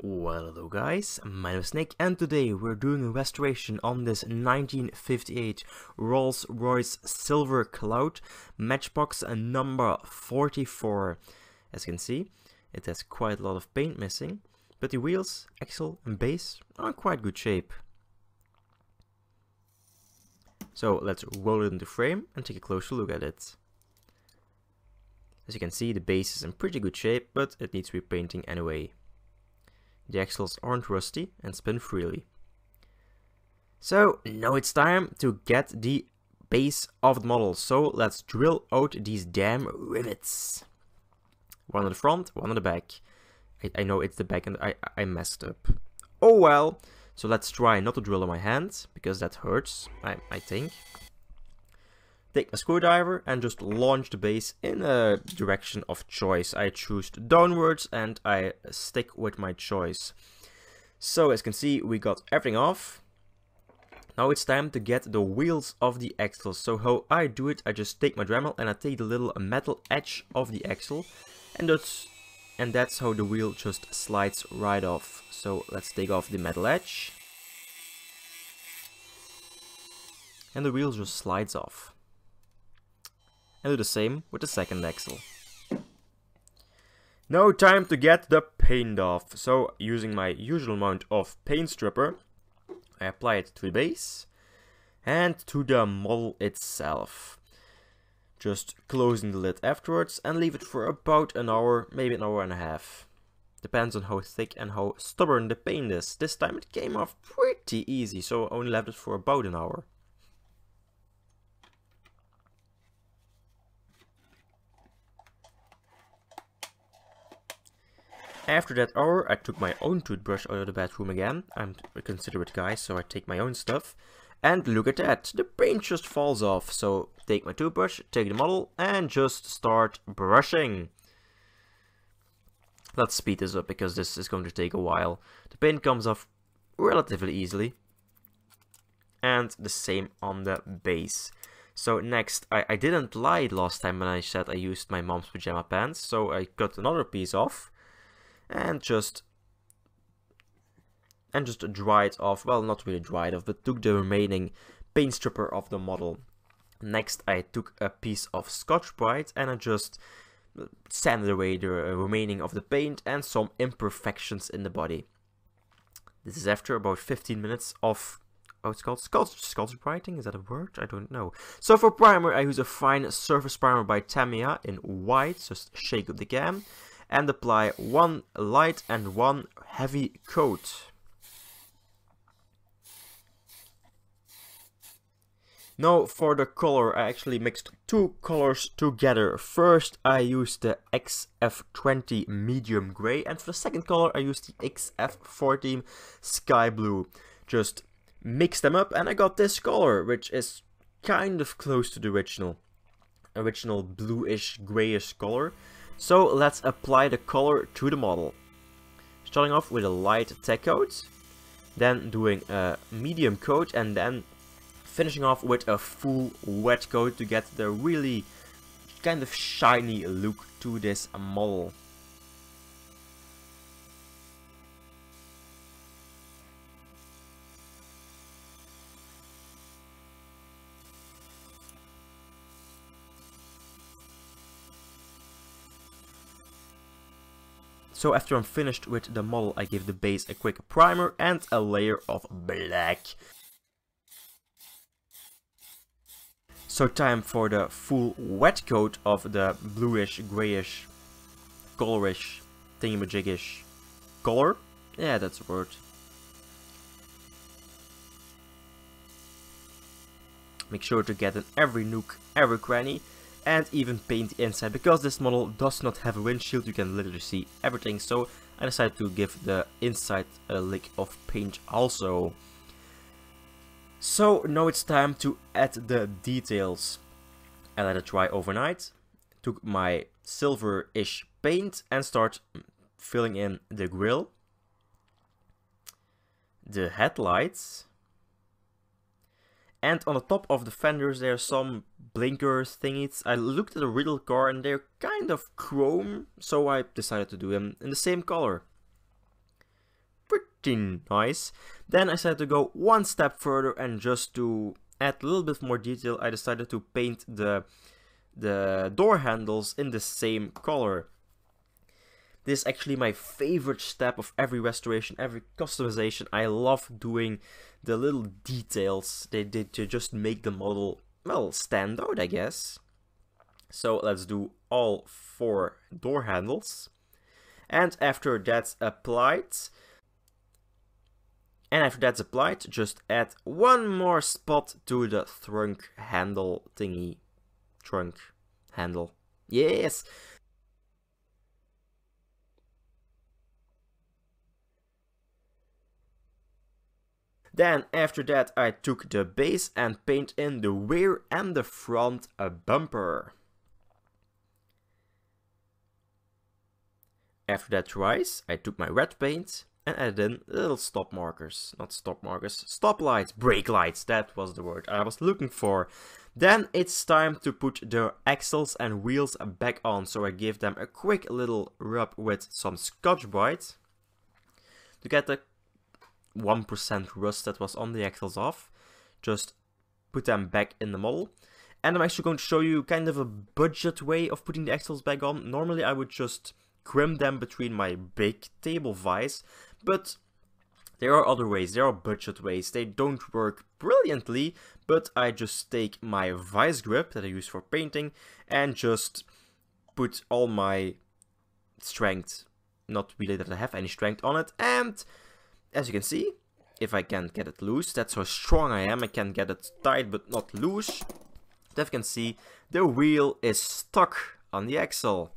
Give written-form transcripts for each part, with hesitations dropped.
Well, hello guys, my name is Nick and today we're doing a restoration on this 1958 Rolls Royce Silver Cloud Matchbox number 44. As you can see, it has quite a lot of paint missing, but the wheels, axle and base are in quite good shape. So let's roll it into frame and take a closer look at it. As you can see, the base is in pretty good shape, but it needs repainting anyway. The axles aren't rusty and spin freely. So now it's time to get the base of the model. So let's drill out these damn rivets. One on the front, one on the back. I know it's the back and I messed up. Oh well. So let's try not to drill on my hand, because that hurts, I think. Take a screwdriver and just launch the base in a direction of choice. I choose downwards and I stick with my choice. So as you can see, we got everything off. Now it's time to get the wheels of the axle. So how I do it, I just take my Dremel and I take the little metal edge of the axle, and that's how the wheel just slides right off. So let's take off the metal edge. And the wheel just slides off. And do the same with the second axle. Now time to get the paint off. So using my usual amount of paint stripper, I apply it to the base and to the model itself. Just closing the lid afterwards and leave it for about an hour, maybe an hour and a half. Depends on how thick and how stubborn the paint is. This time it came off pretty easy, so I only left it for about an hour. After that hour, I took my own toothbrush out of the bathroom again. I'm a considerate guy, so I take my own stuff. And look at that, the paint just falls off. So take my toothbrush, take the model, and just start brushing. Let's speed this up because this is going to take a while. The paint comes off relatively easily. And the same on the base. So next, I didn't lie last time when I said I used my mom's pajama pants. So I cut another piece off. And just dry it off. Well, not really dry it off, but took the remaining paint stripper of the model. Next, I took a piece of Scotch-Brite and I just sanded away the remaining of the paint and some imperfections in the body. This is after about 15 minutes of, oh, it's called Scotch-Briting? Is that a word? I don't know. So for primer, I use a fine surface primer by Tamiya in white. Just shake up the cam. And apply one light and one heavy coat. Now for the color, I actually mixed two colors together. First I used the XF20 medium gray, and for the second color I used the XF14 sky blue. Just mix them up and I got this color, which is kind of close to the original bluish grayish color. So let's apply the color to the model. Starting off with a light tech coat, then doing a medium coat, and then finishing off with a full wet coat to get the really kind of shiny look to this model. So after I'm finished with the model, I give the base a quick primer and a layer of black. So time for the full wet coat of the bluish, grayish, colorish, thingamajiggish color. Yeah, that's a word. Make sure to get in every nook, every cranny. And even paint the inside, because this model does not have a windshield, you can literally see everything. So I decided to give the inside a lick of paint also. So now it's time to add the details. I let it dry overnight, took my silver-ish paint and start filling in the grille, the headlights, and on the top of the fenders there are some blinker thingies. I looked at a Riddle car and they're kind of chrome, so I decided to do them in the same color. pretty nice. Then I decided to go one step further, and just to add a little bit more detail, I decided to paint the door handles in the same color. This is actually my favorite step of every restoration, every customization. I love doing the little details they did to just make the model, well, stand out, I guess. So let's do all 4 door handles. And after that's applied, just add one more spot to the trunk handle thingy. Trunk handle. Yes! Then after that I took the base and paint in the rear and the front bumper. After that dries, I took my red paint and added in little stop markers. Not stop markers, stop lights, brake lights, that was the word I was looking for. Then it's time to put the axles and wheels back on, so I give them a quick little rub with some Scotch-Brite to get the 1% rust that was on the axles off. Just put them back in the model. And I'm actually going to show you kind of a budget way of putting the axles back on. Normally I would just crimp them between my big table vise, but there are other ways, there are budget ways. They don't work brilliantly, but I just take my vice grip that I use for painting and just put all my strength, not really that I have any strength on it, and as you can see, if I can't get it loose, that's how strong I am. I can get it tight but not loose. As you can see, the wheel is stuck on the axle.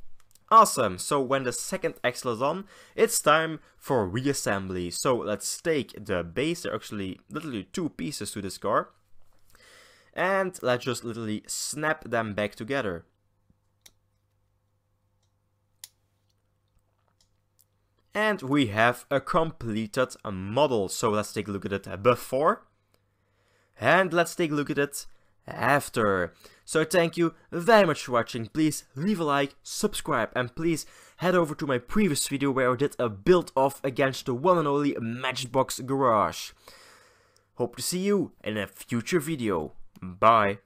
Awesome, so when the second axle is on, it's time for reassembly. So let's take the base, there are actually literally 2 pieces to this car. And let's just literally snap them back together. And we have a completed model. So let's take a look at it before. And let's take a look at it after. So thank you very much for watching. Please leave a like, subscribe, and please head over to my previous video where I did a build off against the one and only Matchbox Garage. Hope to see you in a future video. Bye.